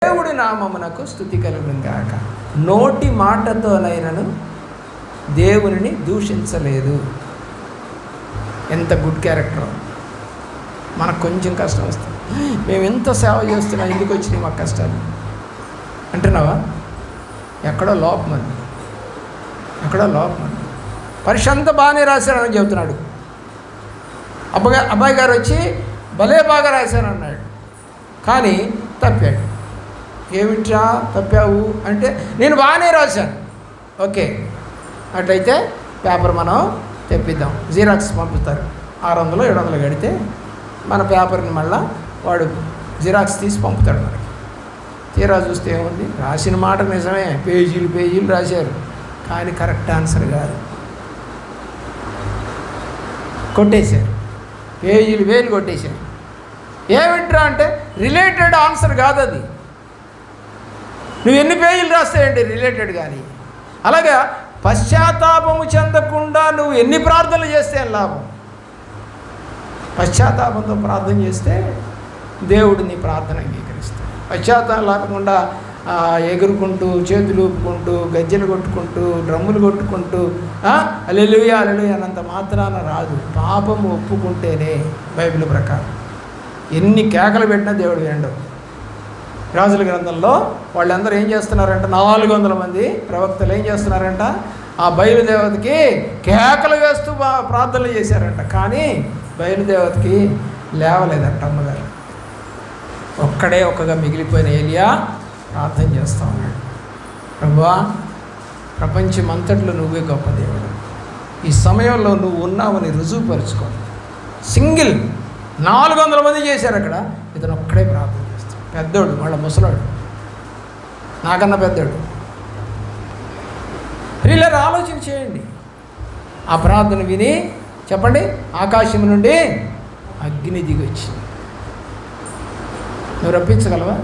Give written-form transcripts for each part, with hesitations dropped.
దేవుడి నామమునకు స్తుతి కలుగును గాక. నోటి మాటతోనైనను దేవునిని దూషించలేదు. ఎంత గుడ్ క్యారెక్టర్. మనకు కొంచెం కష్టం వస్తుంది, మేము ఎంత సేవ చేస్తున్నాం, ఎందుకు వచ్చినాయి మాకు కష్టాలు అంటున్నావా? ఎక్కడో లోపం అది, ఎక్కడో లోపం అది. పరీక్ష అంతా బాగానే రాశారని చెబుతున్నాడు. అబ్బాయి గారు వచ్చి భలే బాగా రాశాను అన్నాడు, కానీ తప్పాడు. ఏమిట్రా తప్పావు అంటే, నేను బాగానే రాశాను. ఓకే, అట్లయితే పేపర్ మనం తెప్పిద్దాం. జిరాక్స్ పంపుతారు, 600 700 కడితే మన పేపర్ని మళ్ళా వాడు జిరాక్స్ తీసి పంపుతాడు మనకి. తీరా చూస్తే ఏముంది, రాసిన మాట నిజమే, పేజీలు రాశారు, కానీ కరెక్ట్ ఆన్సర్ కాదు, కొట్టేశారు. వేలు కొట్టేశారు. ఏమిట్రా అంటే, రిలేటెడ్ ఆన్సర్ కాదు అది. నువ్వు ఎన్ని పేజీలు రాస్తాయండి రిలేటెడ్ కానీ. అలాగా పశ్చాత్తాపము చెందకుండా నువ్వు ఎన్ని ప్రార్థనలు చేస్తే లాభం? పశ్చాత్తాపంతో ప్రార్థన చేస్తే దేవుడు నీ ప్రార్థన అంగీకరిస్తాడు. పశ్చాత్తాపం లేకుండా ఎగురుకుంటూ, చేతులు ఊపుకుంటూ, గజ్జెలు కొట్టుకుంటూ, డ్రమ్ములు కొట్టుకుంటూ హల్లెలూయా అన్నంత మాత్రాన రాదు. పాపము ఒప్పుకుంటేనే బైబిల్ ప్రకారం. ఎన్ని కేకలు పెట్టినా దేవుడు వినడు. రాజుల గ్రంథంలో వాళ్ళందరూ ఏం చేస్తున్నారంట, 400 మంది ప్రవక్తలు ఏం చేస్తున్నారంట, ఆ బయలుదేవతకి కేకలు వేస్తూ ప్రార్థనలు చేశారంట. కానీ బయలుదేవతకి లేవలేదంట అమ్మగారు. ఒక్కగా మిగిలిపోయిన ఏలియా ప్రార్థన చేస్తూ ఉన్నాడు, ప్రభువా ప్రపంచమంతట్లో నువ్వే గొప్ప దేవుడు, ఈ సమయంలో నువ్వు ఉన్నావని రుజువుపరుచుకో. సింగిల్ 400 మంది చేశారు అక్కడ, ఇతను ఒక్కడే ప్రార్థన చేస్తాడు. పెద్దోడు, వాళ్ళ ముసలాడు, నాకన్నా పెద్దోడు. ప్రియులారా, ఆలోచన చేయండి. ఆ ప్రార్థన విని చెప్పండి, ఆకాశం నుండి అగ్ని దిగి వచ్చింది. నువ్వు రప్పించగలవా?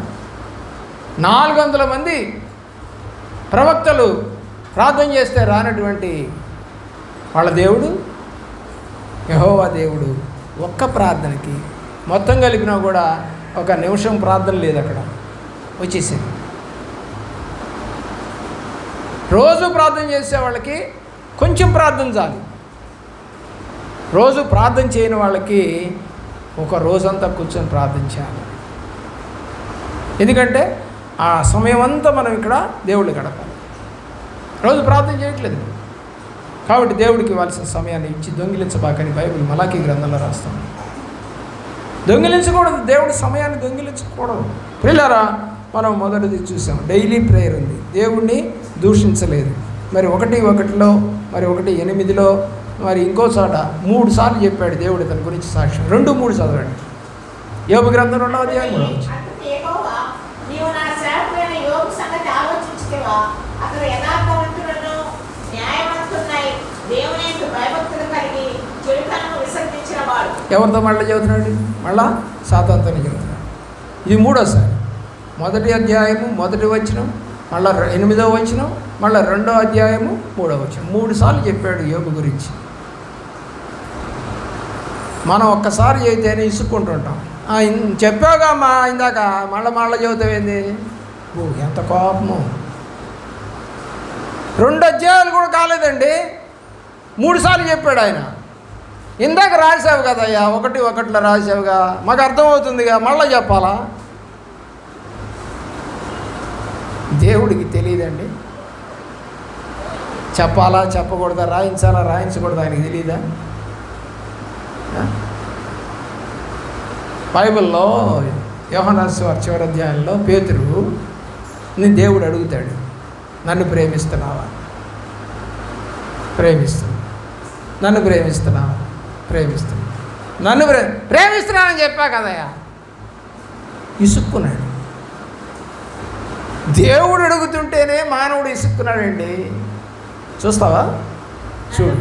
400 మంది ప్రవక్తలు ప్రార్థన చేస్తే రానటువంటి వాళ్ళ దేవుడు, యెహోవా దేవుడు, ఒక్క ప్రార్థనకి మొత్తం కలిపినా కూడా 1 నిమిషం ప్రార్థన లేదు, అక్కడ వచ్చేసింది. రోజు ప్రార్థన చేసే వాళ్ళకి కొంచెం ప్రార్థన చాలు. రోజు ప్రార్థన చేయని వాళ్ళకి ఒక రోజంతా కూర్చొని ప్రార్థించాలి. ఎందుకంటే ఆ సమయం అంతా మనం ఇక్కడ దేవుళ్ళు గడపాలి. రోజు ప్రార్థన చేయట్లేదు కాబట్టి దేవుడికి ఇవ్వాల్సిన సమయాన్ని ఇచ్చి దొంగిలించబాకని బైబిల్ మలాకీ గ్రంథంలో రాస్తాం. దొంగిలించకూడదు, దేవుడి సమయాన్ని దొంగిలించకూడదు. ప్రియులారా, మనం మొదటిది చూసాం, డైలీ ప్రేయర్ ఉంది, దేవుణ్ణి దూషించలేదు. మరి 1:1 మరి 1:8 మరి ఇంకో చోట 3 సార్లు చెప్పాడు దేవుడు తన గురించి సాక్ష్యం. 2, 3 చదవండి. యోబు గ్రంథం 2వ అధ్యాయం. ఎవరితో మళ్ళీ చదువుతున్నాడు? మళ్ళా సాతానుతోనే చదువుతున్నాడు. ఇది 3వసారి. 1వ అధ్యాయము 1వ వచనం, మళ్ళీ 8వ వచనం, మళ్ళీ 2వ అధ్యాయము 3వ వచనం. 3 సార్లు చెప్పాడు యోబు గురించి. మనం ఒక్కసారి చదివితేనే ఇసుక్కుంటుంటాం. చెప్పావుగా ఇందాక మళ్ళీ చదువుతావేంది? ఎంత కోపము. 2 అధ్యాయాలు కూడా కాలేదండి, 3 సార్లు చెప్పాడు ఆయన. ఇందాక రాసావు కదయ్యా, 1:1 రాసావుగా, మాకు అర్థమవుతుందిగా, మళ్ళీ చెప్పాలా? దేవుడికి తెలియదండి చెప్పాలా చెప్పకూడదా, రాయించాలా రాయించకూడదా, ఆయనకి తెలియదా? బైబిల్లో యోహాను సువార్త 4వ అధ్యాయంలో పేతురుని దేవుడు అడుగుతాడు, నన్ను ప్రేమిస్తున్నావా? నన్ను ప్రేమిస్తున్నావా? నన్ను ప్రేమిస్తున్నానని చెప్పా కదయ్యా. ఇసుక్కున్నాడు. దేవుడు అడుగుతుంటేనే మానవుడు ఇసుక్కున్నాడండి. చూస్తావా? చూడు.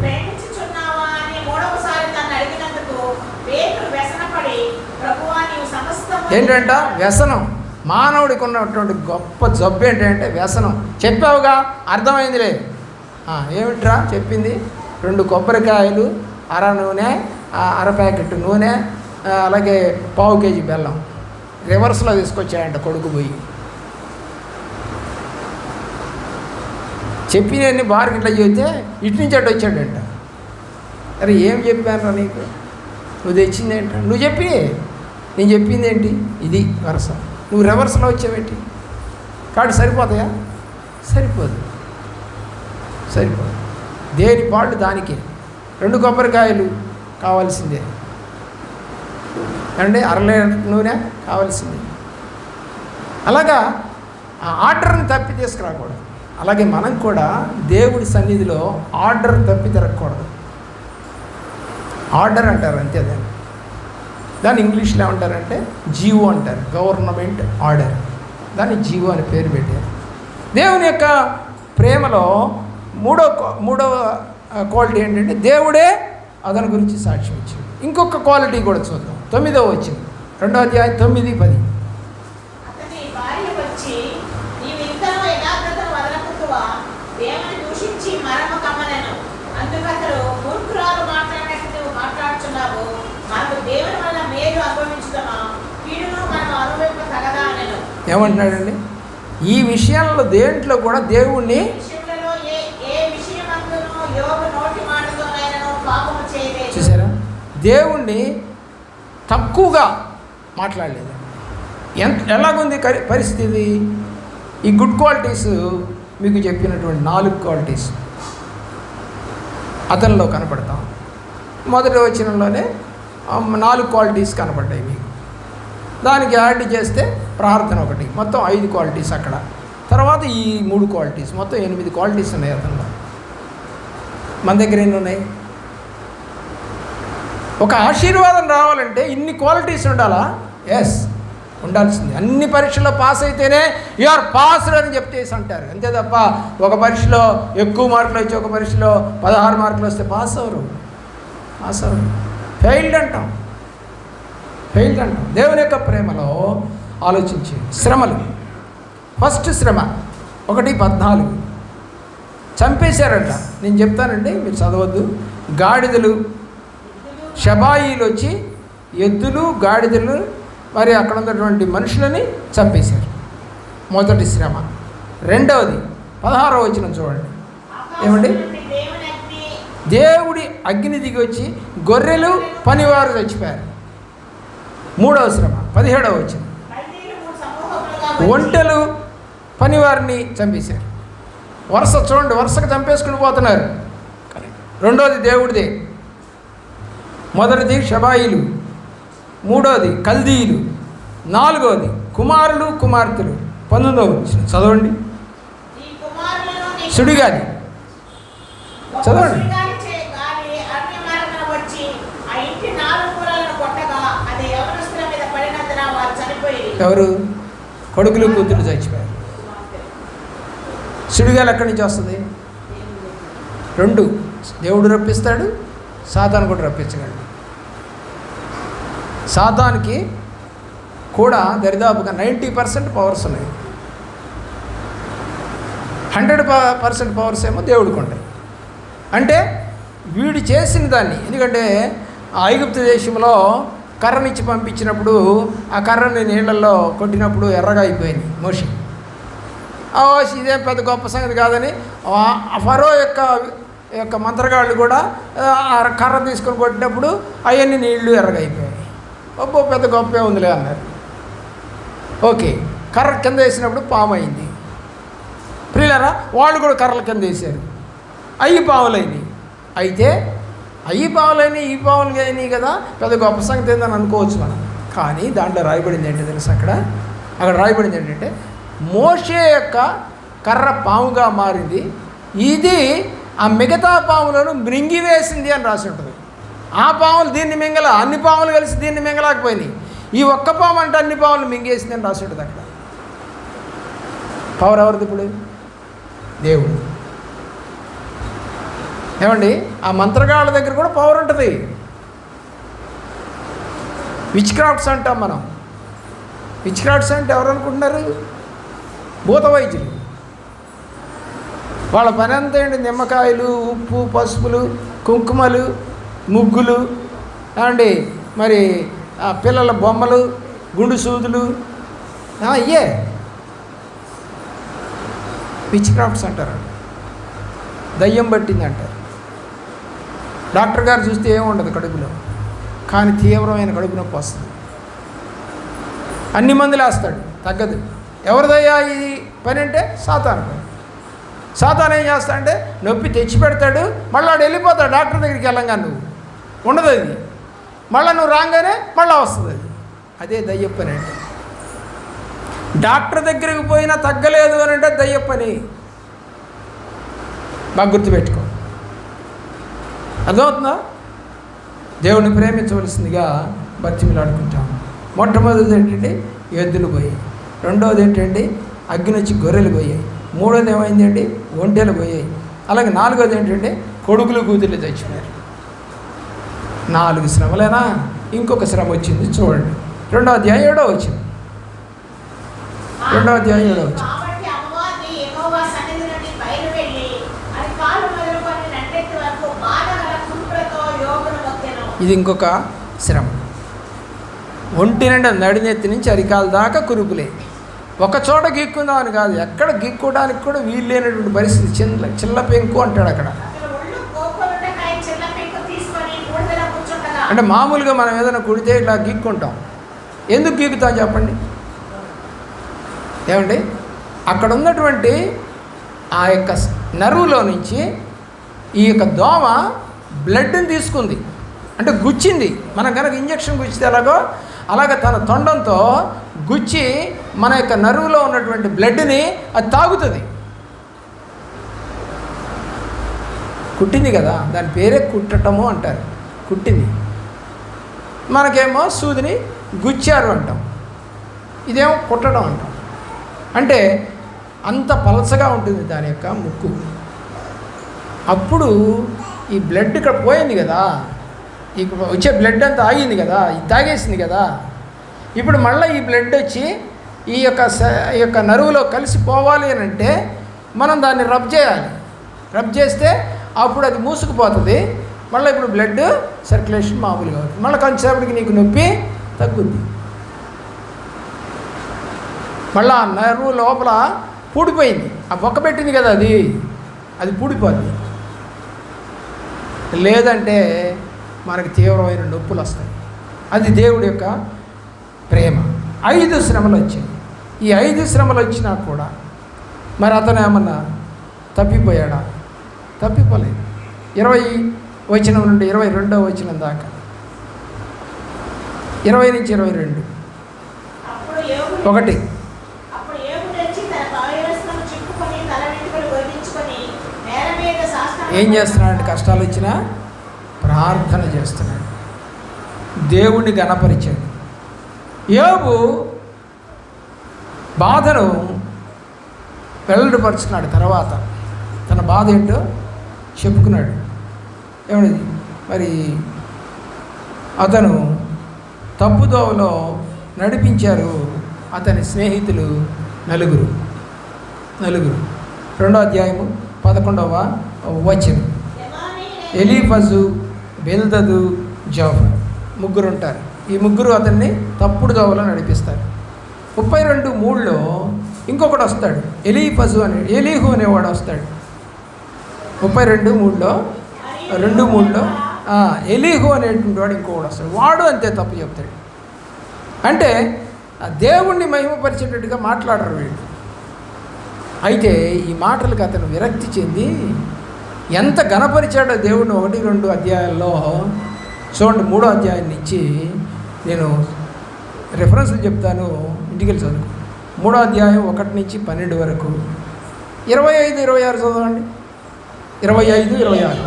ఏంటంట? వ్యసనం. మానవుడికి ఉన్నటువంటి గొప్ప జబ్బు ఏంటంటే వ్యసనం. చెప్పావుగా, అర్థమైందిలే. ఏమిట్రా చెప్పింది? 2 కొబ్బరికాయలు, అర నూనె, అర ప్యాకెట్ నూనె, అలాగే 1/4 కేజీ బెల్లం రివర్స్లో తీసుకొచ్చాయంట కొడుకు పోయి. చెప్పినన్ని బార్కి ఇట్లా చెబితే ఇటు నుంచి అటు వచ్చాడంట. అరే ఏం చెప్పాను నీకు, నువ్వు తెచ్చింది ఏంట, నువ్వు చెప్పి నేను చెప్పింది ఏంటి, ఇది వరుస, నువ్వు రివర్స్లో వచ్చావేంటి, కాబట్టి సరిపోతాయా? సరిపోదు. దేని పాళ్ళు దానికే. 2 కొబ్బరికాయలు కావాల్సిందే అంటే 1/2 లీటర్ నూనె కావాల్సిందే. అలాగా ఆ ఆర్డర్ని తప్పి తీసుకురాకూడదు. అలాగే మనం కూడా దేవుడి సన్నిధిలో ఆర్డర్ తప్పి తిరగకూడదు. ఆర్డర్ అంటారు అంతే, దాన్ని ఇంగ్లీష్లో ఏమంటారంటే జీవో అంటారు, గవర్నమెంట్ ఆర్డర్. దాన్ని జీవో అని పేరు పెట్టారు. దేవుని యొక్క ప్రేమలో మూడవ క్వాలిటీ ఏంటంటే దేవుడే అతని గురించి సాక్ష్యం ఇచ్చాడు. ఇంకొక క్వాలిటీ కూడా చూద్దాం. 9వ వచనం, 2వ అధ్యాయం 9, 10. ఏమంటున్నాడండి? ఈ విషయాల్లో దేంట్లో కూడా దేవుణ్ణి చూసారా, దేవుణ్ణి తక్కువగా మాట్లాడలేదు. ఎలాగుంది పరిస్థితి? ఈ గుడ్ క్వాలిటీస్ మీకు చెప్పినటువంటి 4 క్వాలిటీస్ అతనిలో కనపడతాం. మొదటి వచనంలోనే 4 క్వాలిటీస్ కనపడ్డాయి మీకు. దానికి యాడ్ చేస్తే ప్రార్థన ఒకటి, మొత్తం 5 క్వాలిటీస్ అక్కడ. తర్వాత ఈ 3 క్వాలిటీస్, మొత్తం 8 క్వాలిటీస్ ఉన్నాయి అతనిలో. మన దగ్గర ఎన్ని ఉన్నాయి? ఒక ఆశీర్వాదం రావాలంటే ఇన్ని క్వాలిటీస్ ఉండాలా? ఎస్, ఉండాల్సింది. అన్ని పరీక్షల్లో పాస్ అయితేనే యు ఆర్ పాస్డ్ అని చెప్పేసి అంటారు. అంతే తప్ప ఒక పరీక్షలో ఎక్కువ మార్కులు వచ్చి ఒక పరీక్షలో 16 మార్కులు వస్తే పాస్ అవరు. ఫెయిల్డ్ అంటాం. దేవుని యొక్క ప్రేమలో ఆలోచించి శ్రమలు. ఫస్ట్ శ్రమ 1:14 చంపేశారంట. నేను చెప్తానండి, మీరు చదవద్దు. గాడిదలు, షబాయిలు వచ్చి ఎద్దులు, గాడిదలు, మరి అక్కడ ఉన్నటువంటి మనుషులని చంపేశారు. మొదటి శ్రమ. రెండవది 16వ వచనం చూడండి. ఏమండి? దేవుడి అగ్ని దిగి వచ్చి గొర్రెలు, పనివారు చచ్చిపోయారు. 3వ శ్రమ 17వ వచనం. ఒంటెలు, పనివారిని చంపేశారు. వరుస చూడండి, వరుసగా చంపేసుకుని పోతున్నారు. రెండోది దేవుడిదే. మొదటిది షబాయిలు, 3వది కల్దీయులు, 4వది కుమారులు, కుమార్తెలు. 19వ వచనం చదవండి. సుడిగాలి చదవండి. ఎవరు? కొడుకులు, కూతురు చచ్చిపోయారు. సుడిగాలి ఎక్కడి నుంచి వస్తుంది? 2 దేవుడు రప్పిస్తాడు, సాతాను కూడా రప్పించగలడు. సాతానికి కూడా దరిదాపుగా 90% పవర్స్ ఉన్నాయి. 100% పవర్స్ ఏమో దేవుడికి ఉంటాయి. అంటే వీడు చేసిన దాన్ని, ఎందుకంటే ఐగుప్తు దేశంలో కర్రనిచ్చి పంపించినప్పుడు ఆ కర్రని నీళ్ళల్లో కొట్టినప్పుడు ఎర్రగా అయిపోయింది మోషే. ఇదేం పెద్ద గొప్ప సంగతి కాదని ఫరో యొక్క మంత్రగాళ్ళు కూడా ఆ కర్ర తీసుకొని కొట్టినప్పుడు అవన్నీ నీళ్లు ఎర్రగా అయిపోయాయి. పెద్ద గొప్పే ఉందిలే అన్నారు. ఓకే, కర్ర కింద వేసినప్పుడు పాము అయింది. ప్రియులారా, వాళ్ళు కూడా కర్రల కింద వేశారు, అయ్యి పాములైనవి. అయితే అయ్యి పావులైనవి, ఈ పావులు అయినాయి కదా, పెద్ద గొప్ప సంగతి ఏందని అనుకోవచ్చు మనం. కానీ దాంట్లో రాయబడింది ఏంటో తెలుసు? అక్కడ రాయబడింది ఏంటంటే మోషే యొక్క కర్ర పాముగా మారింది, ఇది ఆ మిగతా పాములను మృంగివేసింది అని రాసి ఉంటుంది. ఆ పాములు దీన్ని మింగల, అన్ని పాములు కలిసి దీన్ని మింగలేకపోయినాయి. ఈ ఒక్క పాము అంటే అన్ని పాములు మింగేసింది అని రాసి ఉంటుంది. అక్కడ పవర్ ఎవరిది ఇప్పుడు? దేవుడు. ఏమండి? ఆ మంత్రగాళ్ళ దగ్గర కూడా పవర్ ఉంటుంది. విచ్ క్రాఫ్ట్స్ అంటాం మనం. విచ్ క్రాఫ్ట్స్ అంటే ఎవరు అనుకుంటున్నారు? భూత వైద్యులు. వాళ్ళ పని అంతా ఏంటి? నిమ్మకాయలు, ఉప్పు, పసుపులు, కుంకుమలు, ముగ్గులు, ఏమండి మరి పిల్లల బొమ్మలు, గుండు సూదులు, ఇయే విచ్ క్రాఫ్ట్స్ అంటారు. దయ్యం పట్టింది అంటారు. డాక్టర్ గారు చూస్తే ఏముండదు కడుపులో, కానీ తీవ్రమైన కడుపు నొప్పి వస్తుంది. అన్ని మందులు వేస్తాడు, తగ్గదు. ఎవరిదయ్యా ఈ పని అంటే సాతాను పని. సాతాను ఏం చేస్తా అంటే నొప్పి తెచ్చి పెడతాడు, మళ్ళీ వాడు వెళ్ళిపోతాడు. డాక్టర్ దగ్గరికి వెళ్ళంగా నువ్వు ఉండదు అది, మళ్ళీ నువ్వు రాగానే మళ్ళీ వస్తుంది అది. అదే దయ్య పని అంటే. డాక్టర్ దగ్గరికి పోయినా తగ్గలేదు అని అంటే దయ్య పని. బాగా గుర్తుపెట్టుకో. అర్థమవుతుందా? దేవుడిని ప్రేమించవలసిందిగా బతిమిలాడుకుంటాము. మొట్టమొదటిది ఏంటంటే ఎద్దులు పోయాయి, రెండవది ఏంటంటే అగ్ని వచ్చి గొర్రెలు పోయాయి, మూడోది ఏమైందండి ఒంటెలు పోయాయి, అలాగే నాలుగోది ఏంటంటే కొడుకులు కూతుర్లు చచ్చిపోయారు. 4 శ్రమలేనా? ఇంకొక శ్రమ వచ్చింది చూడండి, 2వ అధ్యాయం 7వ వచనం. 2వ అధ్యాయం 7వ వచనం. ఇది ఇంకొక శ్రమ. ఒంటి నుండి నడినెత్తి నుంచి అరికాల దాకా కురుపులే. ఒక చోట గీక్కుందామని కాదు, ఎక్కడ గీక్కోవడానికి కూడా వీలు లేనటువంటి పరిస్థితి. చిల్ల పెంకు అంటాడు అక్కడ. అంటే మామూలుగా మనం ఏదైనా కుడితే ఇట్లా గీక్కుంటాం. ఎందుకు గీకుతాం చెప్పండి? ఏమండి, అక్కడ ఉన్నటువంటి ఆ యొక్క నరువులో నుంచి ఈ యొక్క దోమ బ్లడ్ని తీసుకుంది, అంటే గుచ్చింది. మనం కనుక ఇంజక్షన్ గుచ్చితే ఎలాగో అలాగ తన తొండంతో గుచ్చి మన యొక్క నరువులో ఉన్నటువంటి బ్లడ్ని అది తాగుతుంది. కుట్టింది కదా, దాని పేరే కుట్టటము అంటారు. కుట్టింది. మనకేమో సూదిని గుచ్చారు అంటాం, ఇదేమో కుట్టడం అంటాం. అంటే అంత పలసగా ఉంటుంది దాని యొక్క ముక్కు. అప్పుడు ఈ బ్లడ్ ఇక్కడ పోయింది కదా, ఈ వచ్చే బ్లడ్ అంతా ఆగింది కదా, ఇది తాగేసింది కదా. ఇప్పుడు మళ్ళీ ఈ బ్లడ్ వచ్చి ఈ యొక్క నరువులో కలిసిపోవాలి అని అంటే మనం దాన్ని రబ్ చేయాలి. రబ్ చేస్తే అప్పుడు అది మూసుకుపోతుంది. మళ్ళీ ఇప్పుడు బ్లడ్ సర్క్యులేషన్ మామూలుగా అవుతుంది. మళ్ళీ కొంచెంసేపటికి నీకు నొప్పి తగ్గుద్ది. మళ్ళీ ఆ నరువు లోపల పూడిపోయింది, ఆ బొక్క పెట్టింది కదా, అది పూడిపోద్ది. లేదంటే మనకి తీవ్రమైన నొప్పులు వస్తాయి. అది దేవుడి యొక్క ప్రేమ. 5 శ్రమలు వచ్చాయి. ఈ 5 శ్రమలు వచ్చినా కూడా మరి అతను ఏమన్నా తప్పిపోయాడా? తప్పిపోలేదు. 20 వచనం నుండి 22వ వచనం దాకా, 20 నుంచి 22. 1 ఏం చేస్తున్నాడంటే కష్టాలు వచ్చినా ప్రార్థన చేస్తున్నాడు, దేవుణ్ణి గణపరిచాడు. యోబు బాధను వెల్లడిపరుచుకున్నాడు. తర్వాత తన బాధ ఏంటో చెప్పుకున్నాడు. ఏమన్నది? మరి అతను తప్పుదోవలో నడిపించారు అతని స్నేహితులు నలుగురు. 2వ అధ్యాయము 11వ వచనం. ఎలీఫజు, బెల్దదు, జోఫర్ ముగ్గురు ఉంటారు. ఈ ముగ్గురు అతన్ని తప్పుడు దోవలో నడిపిస్తారు. 32:3లో ఇంకొకటి వస్తాడు, ఎలీఫజు ఎలీహు అనేవాడు వస్తాడు. 32:3లో ఎలీహు అనేటువంటి వాడు ఇంకొకటి వస్తాడు. వాడు అంతే తప్పు చెప్తాడు. అంటే ఆ దేవుణ్ణి మహిమపరిచేటట్టుగా మాట్లాడరు వీళ్ళు. అయితే ఈ మాటలకు అతను విరక్తి చెంది ఎంత ఘనపరిచాడో దేవుడిని 1-2 అధ్యాయాల్లో చూడండి. 3వ అధ్యాయం నుంచి నేను రెఫరెన్స్లు చెప్తాను, ఇంటికి వెళ్ళి చదువుకో. 3వ అధ్యాయం 1 నుంచి 12 వరకు, 25-26 చదవండి. 25-26.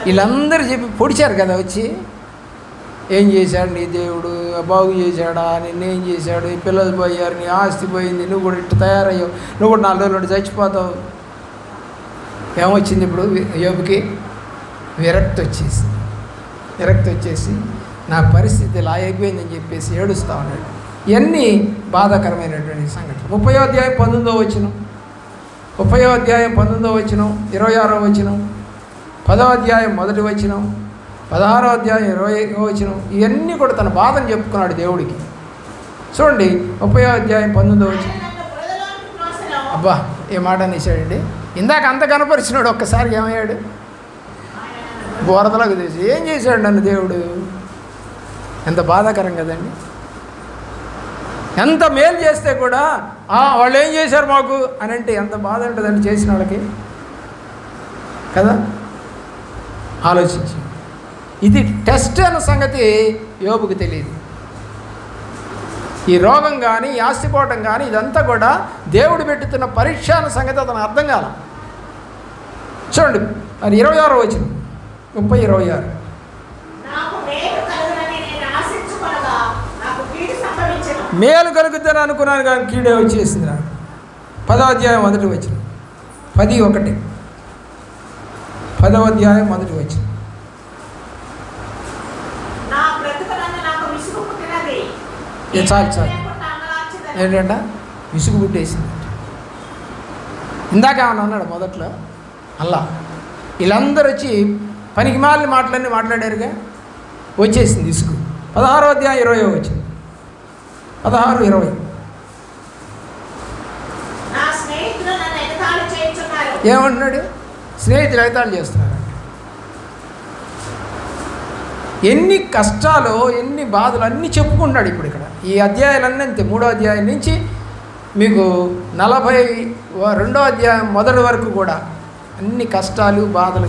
వీళ్ళందరూ చెప్పి పొడిచారు కదా, వచ్చి ఏం చేశాడు నీ దేవుడు, బాగు చేశాడా, నిన్నేం చేశాడు, ఈ పిల్లలు పోయారు, నీ ఆస్తి పోయింది, నువ్వు కూడా ఇట్లా తయారయ్యావు, నువ్వు కూడా 4 రోజులు చచ్చిపోతావు. ఏమొచ్చింది ఇప్పుడు యోబుకి? విరక్తి వచ్చేసి నా పరిస్థితి ఇలా అయిపోయిందని చెప్పేసి ఏడుస్తూ ఉన్నాడు. ఇవన్నీ బాధాకరమైనటువంటి సంఘటన. 30వ అధ్యాయం 19వ వచనం, 26వ వచనం, 10వ అధ్యాయం 1వ వచనం, 16వ అధ్యాయం 20వ వచనం, ఇవన్నీ కూడా తన బాధను చెప్పుకున్నాడు దేవుడికి. చూడండి 30వ అధ్యాయం 19వ వచనం. అబ్బా ఏ మాట అనేసాడండి. ఇందాక అంత కనపరిచినాడు, ఒక్కసారి ఏమయ్యాడు? బోరదలకు తీసి ఏం చేశాడు నన్ను దేవుడు? ఎంత బాధాకరం కదండి. ఎంత మేలు చేస్తే కూడా వాళ్ళు ఏం చేశారు మాకు అని అంటే ఎంత బాధ ఉంటుందండి చేసిన వాళ్ళకి కదా. ఆలోచించి ఇది టెస్ట్ అన్న సంగతి యోబుకి తెలియదు. ఈ రోగం కానీ ఈ ఆస్తిపోవటం కానీ ఇదంతా కూడా దేవుడు పెట్టుతున్న పరీక్ష అన్న సంగతి అతను అర్థం కాల. చూడండి మరి 26వ వచనం, 30:26. మేలు కలుగుద్దని అనుకున్నాను కానీ కీడే వచ్చేసింది నాకు. 10వ అధ్యాయం 1వ వచనం, 10:1. 10వ అధ్యాయం 1వ వచనం. చాలు ఏంటంట విసుగు పుట్టేసింది. ఇందాక ఏమన్నా అన్నాడు మొదట్లో అలా వీళ్ళందరూ వచ్చి పనికి మాలిన మాటలన్నీ మాట్లాడారుగా, వచ్చేసింది విసుగు. 16వ అధ్యాయం 20వ వచనం, 16:20. ఏమంటున్నాడు? స్నేహితులు ఎగతాళి చేస్తున్నారు. ఎన్ని కష్టాలు ఎన్ని బాధలు అన్నీ చెప్పుకుంటున్నాడు ఇప్పుడు ఇక్కడ. ఈ అధ్యాయాలన్నీ అంతే. 3వ అధ్యాయం నుంచి మీకు 42వ అధ్యాయం మొదటి వరకు కూడా అన్ని కష్టాలు బాధలు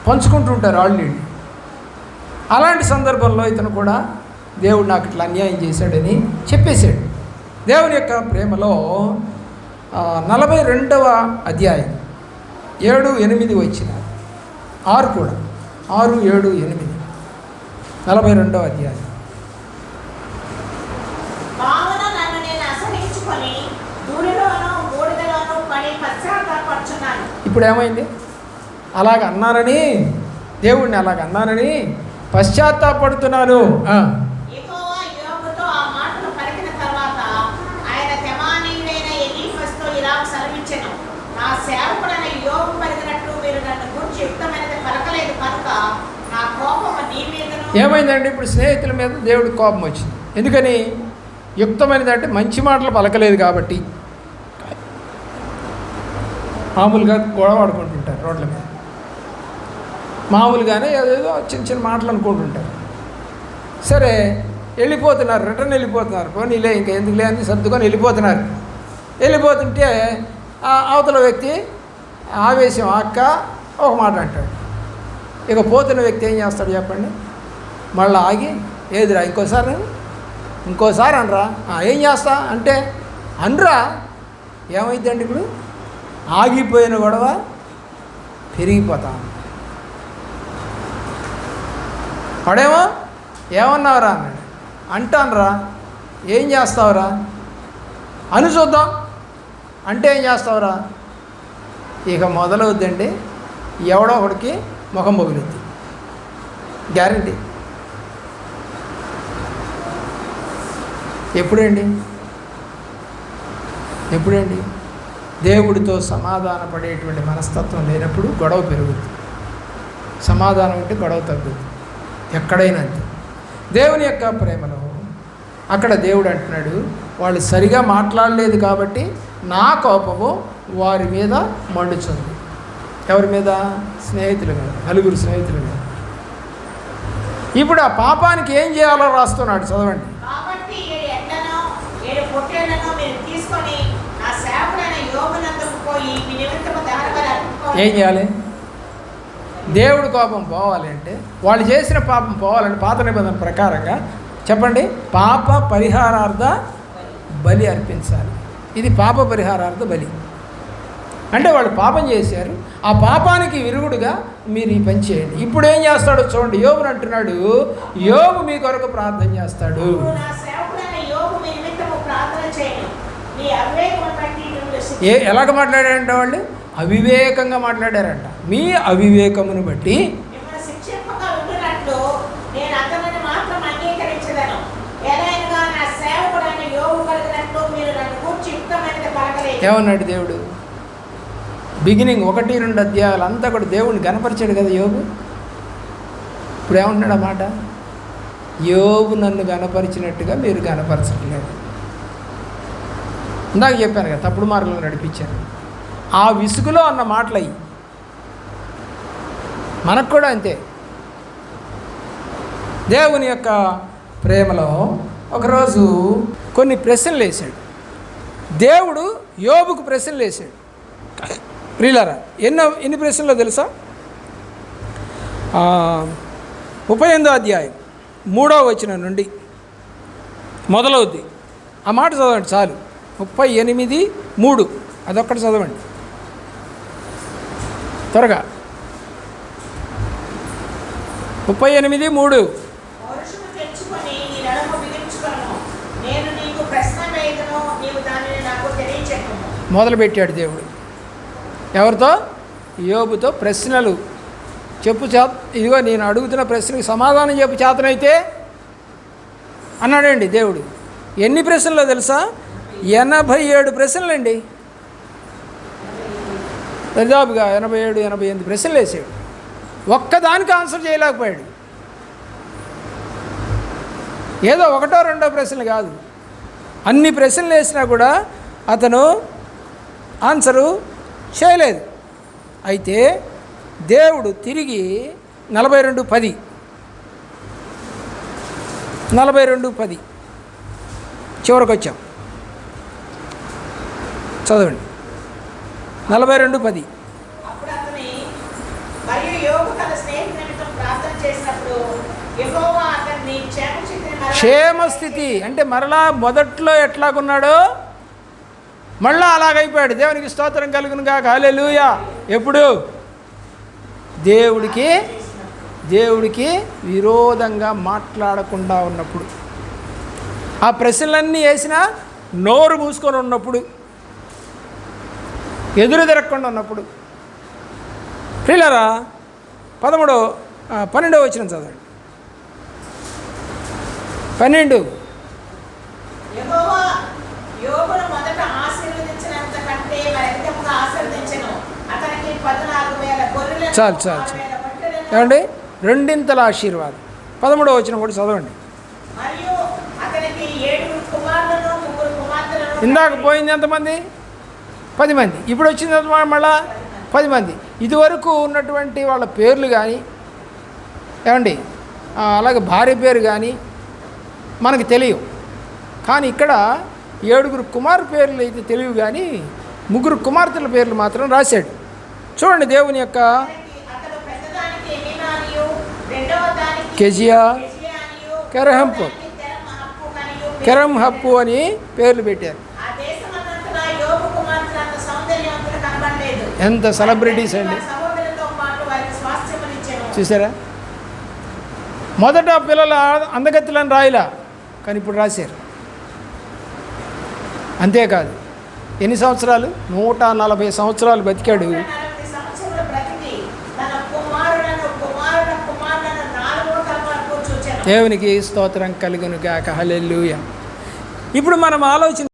పంచుకుంటుంటారు ఆల్రెడీ. అలాంటి సందర్భంలో ఇతను కూడా దేవుడు నాకు ఇట్లా అన్యాయం చేశాడని చెప్పేశాడు. దేవుని యొక్క ప్రేమలో 42వ అధ్యాయం 7, 8 వచ్చిన 6 కూడా 6, 7, 8 42వ అధ్యాయం. ఇప్పుడు ఏమైంది? అలాగ అన్నానని, దేవుడిని అలాగ అన్నానని పశ్చాత్తాపడుతున్నాను. ఏమైందండి? ఇప్పుడు స్నేహితుల మీద దేవుడికి కోపం వచ్చింది. ఎందుకని? యుక్తమైనది అంటే మంచి మాటలు పలకలేదు కాబట్టి. మామూలుగా గొడవ ఆడుకుంటుంటారు రోడ్ల మీద, మామూలుగానే ఏదేదో చిన్న చిన్న మాటలు అనుకుంటుంటారు. సరే వెళ్ళిపోతున్నారు, రిటర్న్ వెళ్ళిపోతున్నారు. పోనీలే ఇంకా ఎందుకులే అని సర్దుకొని వెళ్ళిపోతున్నారు. వెళ్ళిపోతుంటే అవతల వ్యక్తి ఆవేశం అక్క ఒక మాట అంటాడు. ఇక పోతున్న వ్యక్తి ఏం చేస్తాడు చెప్పండి? మళ్ళీ ఆగి ఏదిరా ఇంకోసారి అనరా, ఏం చేస్తా అంటే అనరా. ఏమైందండి ఇప్పుడు? ఆగిపోయిన గొడవ పెరిగిపోతా. వాడేమో ఏమన్నావురా అన్నాడు. అంటానురా, ఏం చేస్తావురా అని చూద్దాం అంటే ఏం చేస్తావురా? ఇక మొదలవుద్దండి ఎవడో ఒకడికి ముఖం పగులుద్ది, గ్యారంటీ. ఎప్పుడండి దేవుడితో సమాధాన పడేటువంటి మనస్తత్వం లేనప్పుడు గొడవ పెరుగుతుంది. సమాధానం ఉంటే గొడవ తగ్గుతుంది. ఎక్కడైనా అంతే. దేవుని యొక్క ప్రేమలో అక్కడ దేవుడు అంటున్నాడు, వాళ్ళు సరిగా మాట్లాడలేదు కాబట్టి నా కోపము వారి మీద మండుచుంది. ఎవరి మీద? స్నేహితుల మీద, 9 స్నేహితుల మీద. ఇప్పుడు ఆ పాపానికి ఏం చేయాలో రాస్తున్నాడు, చదవండి. ఏం చేయాలి? దేవుడి కోపం పోవాలి అంటే, వాళ్ళు చేసిన పాపం పోవాలంటే పాత నిబంధన ప్రకారంగా చెప్పండి, పాప పరిహారార్థ బలి అర్పించాలి. ఇది పాప పరిహారార్థ బలి అంటే వాళ్ళు పాపం చేశారు, ఆ పాపానికి విరుగుడుగా మీరు ఈ పని చేయండి. ఇప్పుడు ఏం చేస్తాడో చూడండి. యోబుని అంటున్నాడు, యోబు మీ కొరకు ప్రార్థన చేస్తాడు. ఎలాగ మాట్లాడారంట? వాళ్ళు అవివేకంగా మాట్లాడారంట. మీ అవివేకమును బట్టి ఏమన్నాడు దేవుడు? బిగినింగ్ 1, 2 అధ్యాయాలు అంతా కూడా దేవుడిని కనపరిచాడు కదా యోబు. ఇప్పుడు ఏమంటున్నాడు ఆ మాట? యోబు నన్ను గనపరిచినట్టుగా మీరు గనపరచట్లేదు. ఇందాక చెప్పాను కదా, తప్పుడు మార్గంలో నడిపించాను. ఆ విసుగులో అన్న మాటలు అయ్యి మనకు కూడా అంతే. దేవుని యొక్క ప్రేమలో ఒకరోజు కొన్ని ప్రశ్నలు వేశాడు దేవుడు. యోబుకు ప్రశ్నలు వేశాడు. ప్రియులారా, ఎన్ని ప్రశ్నలో తెలుసా? 38వ అధ్యాయం 3వ వచనం నుండి మొదలవుద్ది. ఆ మాట చదవండి చాలు. 38:3 అదొక్కటి చదవండి త్వరగా. 38:3 మొదలుపెట్టాడు దేవుడు. ఎవరితో? యోబుతో. ప్రశ్నలు చెప్పు ఇదిగో నేను అడుగుతున్న ప్రశ్నకు సమాధానం చెప్పు చేతనైతే అన్నాడండి దేవుడు. ఎన్ని ప్రశ్నలో తెలుసా? 87 ప్రశ్నలండి. దాదాపుగా 87-88 ప్రశ్నలు వేసాడు. ఒక్కదానికి ఆన్సర్ చేయలేకపోయాడు. ఏదో ఒకటో రెండో ప్రశ్నలు కాదు, అన్ని ప్రశ్నలు వేసినా కూడా అతను ఆన్సరు చేయలేదు. అయితే దేవుడు తిరిగి 42:10 చివరికి వచ్చాం, చదవండి. 42:10 క్షేమస్థితి అంటే మరలా మొదట్లో ఎట్లాగున్నాడో మళ్ళా అలాగైపోయాడు. దేవునికి స్తోత్రం కలుగును గాక. హల్లెలూయా. ఎప్పుడు? దేవుడికి విరోధంగా మాట్లాడకుండా ఉన్నప్పుడు, ఆ ప్రశ్నలన్నీ వేసినా నోరు మూసుకొని ఉన్నప్పుడు, ఎదురు తిరగకుండా ఉన్నప్పుడు. ప్రియులారా, 12వ వచనం చదవండి. 12 చాలు ఏమండి? రెండింతల ఆశీర్వాదం. 13వ వచనం కూడా చదవండి. ఇందాక పోయింది ఎంతమంది? 10 మంది. ఇప్పుడు వచ్చింది మళ్ళా 10 మంది. ఇదివరకు ఉన్నటువంటి వాళ్ళ పేర్లు కానీ ఏమండి, అలాగే భార్య పేరు కానీ మనకు తెలియవు. కానీ ఇక్కడ 7 కుమారు పేర్లు అయితే తెలియవు, కానీ 3 కుమార్తెల పేర్లు మాత్రం రాశాడు. చూడండి దేవుని యొక్క కెజియా, కెరహంహప్పు అని పేర్లు పెట్టారు. ఎంత సెలబ్రిటీస్ అండి, చూసారా? మొదట పిల్లల అందగత్తులను రాయిలా, కానీ ఇప్పుడు రాశారు. అంతేకాదు, ఎన్ని సంవత్సరాలు? 140 సంవత్సరాలు బతికాడు. దేవునికి స్తోత్రం కలుగును గాక. హల్లెలూయా. ఇప్పుడు మనం ఆలోచన